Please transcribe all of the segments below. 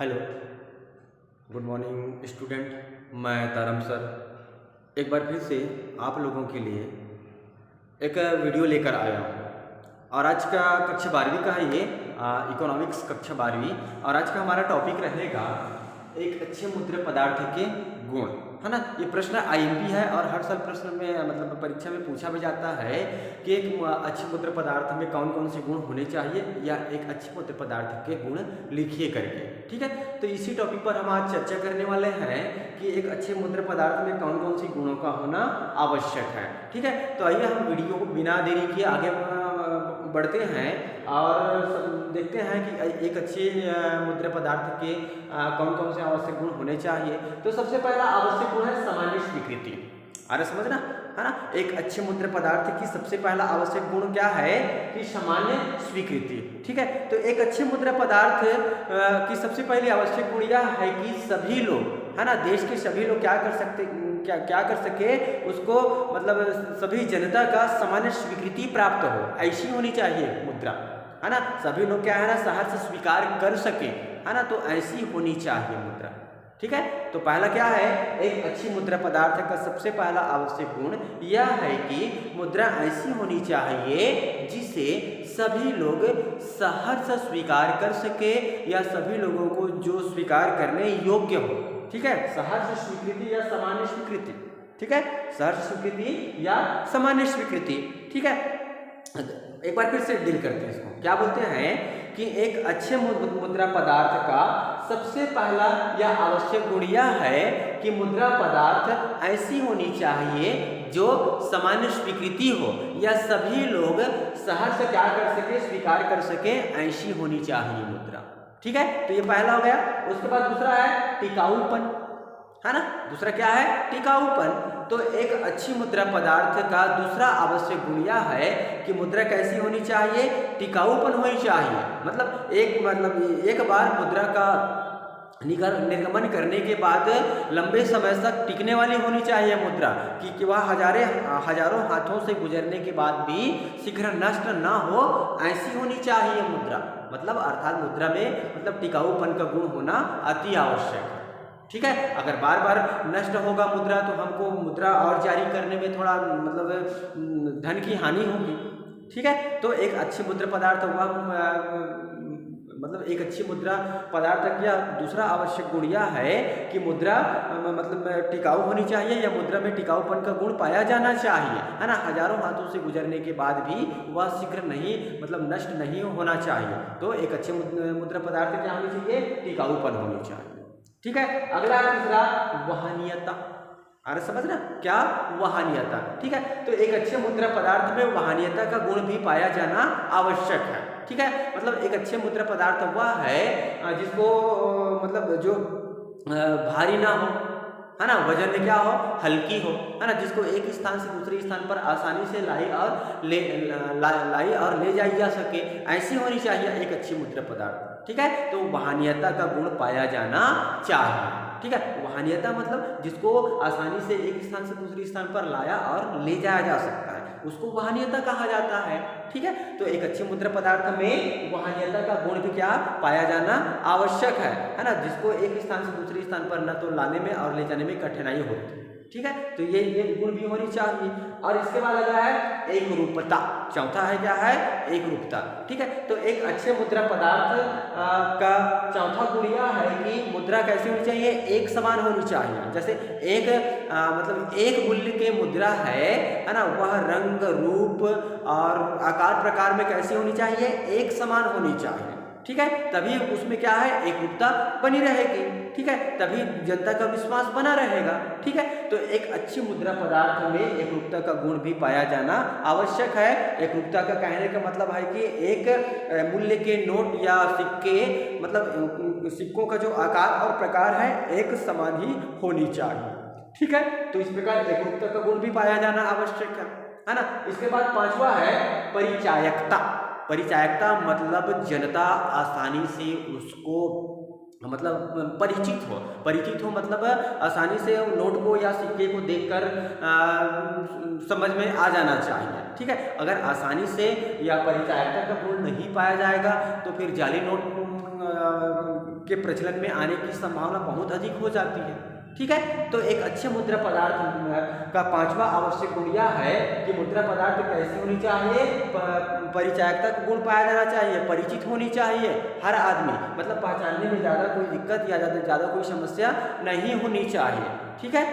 Hello, good morning student. मैं तारम sir एक बार फिर से आप लोगों के लिए एक वीडियो लेकर आया हूँ। और आज का कक्षा 12वीं का है ये, इकोनॉमिक्स कक्षा 12वीं। और आज का हमारा टॉपिक रहेगा एक अच्छे मुद्रा पदार्थ के गुण, है ना। ये प्रश्न आईएमपी है और हर साल प्रश्न में मतलब परीक्षा में पूछा भी जाता है कि एक अच्छे मुद्रा पदार्थ में कौन कौन से गुण होने चाहिए या एक अच्छे मुद्रा पदार्थ के गुण लिखिए करके। ठीक है, तो इसी टॉपिक पर हम आज चर्चा करने वाले हैं कि एक अच्छे मुद्रा पदार्थ में कौन कौन सी गुणों का होना आवश्यक है। ठीक है, तो आइए हम वीडियो को बिना देरी किए आगे बढ़ते हैं और देखते हैं कि एक अच्छे मुद्रा पदार्थ के कौन कौन से आवश्यक गुण होने चाहिए। तो सबसे पहला आवश्यक गुण है सामान्य स्वीकृति। अरे समझना, है ना। एक अच्छे मुद्रा पदार्थ की सबसे पहला आवश्यक गुण क्या है कि सामान्य स्वीकृति। ठीक है, तो एक अच्छे मुद्रा पदार्थ की सबसे पहली आवश्यक गुण यह है कि सभी लोग, है ना, देश के सभी लोग क्या कर सके, उसको मतलब सभी जनता का सामान्य स्वीकृति प्राप्त हो, ऐसी होनी चाहिए मुद्रा, है ना। सभी लोग क्या है ना सहर्ष से स्वीकार कर सके, है ना, तो ऐसी होनी चाहिए मुद्रा। ठीक है, तो पहला क्या है, एक अच्छी मुद्रा पदार्थ का सबसे पहला आवश्यक गुण यह है कि मुद्रा ऐसी होनी चाहिए जिसे सभी लोग सहर्ष से स्वीकार कर सके या सभी लोगों को जो स्वीकार करने योग्य हो। ठीक है, सहर्ष स्वीकृति या सामान्य स्वीकृति। ठीक है, सहर्ष स्वीकृति या सामान्य स्वीकृति। ठीक है, एक बार फिर से डील करते हैं इसको। क्या बोलते हैं कि एक अच्छे मुद्रा पदार्थ का सबसे पहला या आवश्यक गुण यह है कि मुद्रा पदार्थ ऐसी होनी चाहिए जो सामान्य स्वीकृति हो या सभी लोग सहर्ष से क्या कर सके, स्वीकार कर सके, ऐसी होनी चाहिए मुद्रा। ठीक है, तो ये पहला हो गया। उसके बाद दूसरा है टिकाऊपन, है ना। दूसरा क्या है, टिकाऊपन। तो एक अच्छी मुद्रा पदार्थ का दूसरा आवश्यक गुण यह है कि मुद्रा कैसी होनी चाहिए, टिकाऊपन होनी चाहिए। मतलब एक बार मुद्रा का निर्गमन करने के बाद लंबे समय तक टिकने वाली होनी चाहिए मुद्रा, कि वह हजारों हाथों से गुजरने के बाद भी शीघ्र नष्ट ना हो, ऐसी होनी चाहिए मुद्रा। मतलब अर्थात मुद्रा में मतलब टिकाऊपन का गुण होना अति आवश्यक है। ठीक है, अगर बार बार नष्ट होगा मुद्रा तो हमको मुद्रा और जारी करने में थोड़ा मतलब धन की हानि होगी। ठीक है, तो एक अच्छी मुद्रा पदार्थ हुआ मतलब एक अच्छी मुद्रा पदार्थ का दूसरा आवश्यक गुण यह है कि मुद्रा मतलब टिकाऊ होनी चाहिए या मुद्रा में टिकाऊपन का गुण पाया जाना चाहिए, है ना। हजारों हाथों से गुजरने के बाद भी वह शीघ्र नहीं मतलब नष्ट नहीं होना चाहिए। तो एक अच्छे मुद्रा पदार्थ क्या होनी चाहिए, टिकाऊपन होनी चाहिए। ठीक है, अगला तीसरा वहनीयता। अरे समझना क्या, वहनीयता। ठीक है, तो एक अच्छे मुद्रा पदार्थ में वहनीयता का गुण भी पाया जाना आवश्यक है। ठीक है, मतलब एक अच्छे मुद्रा पदार्थ वह है जिसको मतलब जो भारी ना हो, है ना, वजन में क्या हो, हल्की हो, है ना, जिसको एक स्थान से दूसरे स्थान पर आसानी से लाई और ले जाई जा सके, ऐसी होनी चाहिए एक अच्छी मुद्रा पदार्थ। ठीक है, तो वहनीयता का गुण पाया जाना चाहिए। ठीक है, वहनीयता मतलब जिसको आसानी से एक स्थान से दूसरे स्थान पर लाया और ले जाया जा सकता है, उसको वहनीयता कहा जाता है। ठीक है, तो एक अच्छे मुद्रा पदार्थ में वहनीयता का गुण भी क्या पाया जाना आवश्यक है ना, जिसको एक स्थान से दूसरे स्थान पर न तो लाने में और ले जाने में कठिनाई होती है। ठीक है, तो ये गुण भी होनी चाहिए। और इसके बाद लगा है एक रूपता। चौथा है क्या है, एक रूपता। ठीक है, तो एक अच्छे मुद्रा पदार्थ का चौथा गुण यह है कि मुद्रा कैसी होनी चाहिए, एक समान होनी चाहिए। जैसे एक मतलब एक मूल्य के मुद्रा है ना, वह रंग रूप और आकार प्रकार में कैसी होनी चाहिए, एक समान होनी चाहिए। ठीक है, तभी उसमें क्या है, एक रूपता बनी रहेगी। ठीक है, तभी जनता का विश्वास बना रहेगा। ठीक है, तो एक अच्छी मुद्रा पदार्थ में एक रूपता का गुण भी पाया जाना आवश्यक है। एक रूपता का कहने का मतलब है कि एक मूल्य के नोट या सिक्के मतलब सिक्कों का जो आकार और प्रकार है एक समान ही होनी चाहिए। ठीक है, तो इस प्रकार एक रूपता का गुण भी पाया जाना आवश्यक है ना। इसके बाद पांचवा है परिचायकता। परिचायकता मतलब जनता आसानी से उसको मतलब परिचित हो मतलब आसानी से नोट को या सिक्के को देखकर समझ में आ जाना चाहिए। ठीक है, अगर आसानी से या परिचायकता का गुण नहीं पाया जाएगा तो फिर जाली नोट के प्रचलन में आने की संभावना बहुत अधिक हो जाती है। ठीक है, तो एक अच्छे मुद्रा पदार्थ का पांचवा आवश्यक गुण यह है कि मुद्रा पदार्थ कैसी होनी चाहिए, परिचायकता का गुण पाया जाना चाहिए, परिचित होनी चाहिए हर आदमी, मतलब पहचानने में ज़्यादा कोई दिक्कत या ज़्यादा कोई समस्या नहीं होनी चाहिए। ठीक है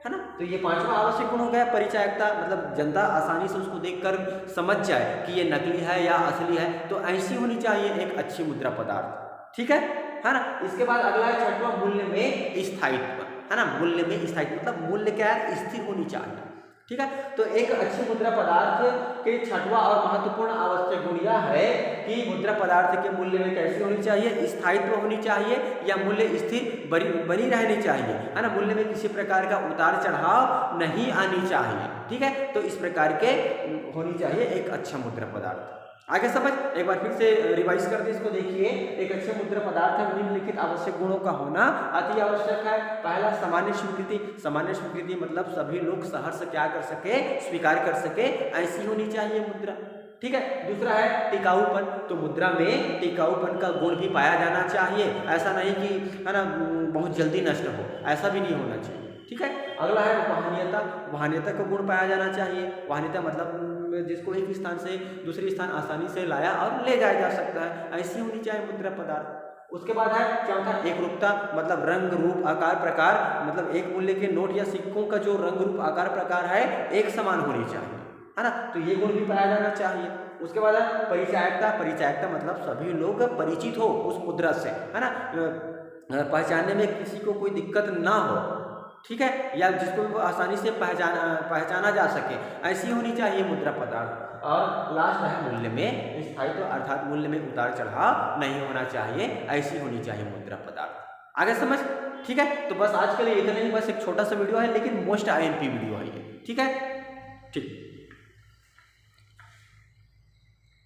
ना, तो ये पांचवा आवश्यक गुण हो गया परिचायकता, मतलब जनता आसानी से उसको देखकर समझ जाए कि ये नकली है या असली है, तो ऐसी होनी चाहिए एक अच्छी मुद्रा पदार्थ। ठीक है ना। इसके बाद अगला है छठवां, मूल्य में स्थायित्व, है ना। मूल्य में स्थायित्व मतलब मूल्य क्या है, स्थिर होनी चाहिए। ठीक है, तो एक अच्छी मुद्रा पदार्थ के छठवां और महत्वपूर्ण आवश्यक गुण यह है कि मुद्रा पदार्थ के मूल्य में कैसी होनी चाहिए, स्थायित्व होनी चाहिए या मूल्य स्थिर बनी रहनी चाहिए, है ना। मूल्य में किसी प्रकार का उतार चढ़ाव नहीं आनी चाहिए। ठीक है, तो इस प्रकार के होनी चाहिए एक अच्छा मुद्रा पदार्थ। आगे समझ, एक बार फिर से रिवाइज करते इसको देखिए। एक अच्छे मुद्रा पदार्थ में निम्नलिखित आवश्यक गुणों का होना अति आवश्यक है। पहला, सामान्य स्वीकृति। सामान्य स्वीकृति मतलब सभी लोग सहर्ष क्या कर सके, स्वीकार कर सके, ऐसी होनी चाहिए मुद्रा। ठीक है, दूसरा है टिकाऊपन। तो मुद्रा में टिकाऊपन का गुण भी पाया जाना चाहिए, ऐसा नहीं कि है ना बहुत जल्दी नष्ट हो, ऐसा भी नहीं होना चाहिए। ठीक है, अगला है वहनीयता। वहनीयता का गुण पाया जाना चाहिए। वहनीयता मतलब जिसको एक स्थान से दूसरे स्थान आसानी से लाया और ले जाया जा सकता है, ऐसी होनी चाहिए मुद्रा पदार्थ। उसके बाद है चौथा, एकरूपता। मतलब रंग रूप आकार प्रकार, मतलब एक मूल्य के नोट या सिक्कों का जो रंग रूप आकार प्रकार है एक समान होनी चाहिए, है ना, तो ये गुण भी पाया जाना चाहिए। उसके बाद है परिचायकता। परिचायकता मतलब सभी लोग परिचित हो उस मुद्रा से, है ना, पहचानने में किसी को कोई दिक्कत ना हो। ठीक है, या जिसको आसानी से पहचाना जा सके, ऐसी होनी चाहिए मुद्रा पदार्थ। और लास्ट है मूल्य में स्थायित्व, अर्थात मूल्य में उतार चढ़ाव नहीं होना चाहिए, ऐसी होनी चाहिए मुद्रा पदार्थ। आगे समझ। ठीक है, तो बस आज के लिए इतना ही, बस एक छोटा सा वीडियो है लेकिन मोस्ट IMP वीडियो है ये। ठीक है, ठीक।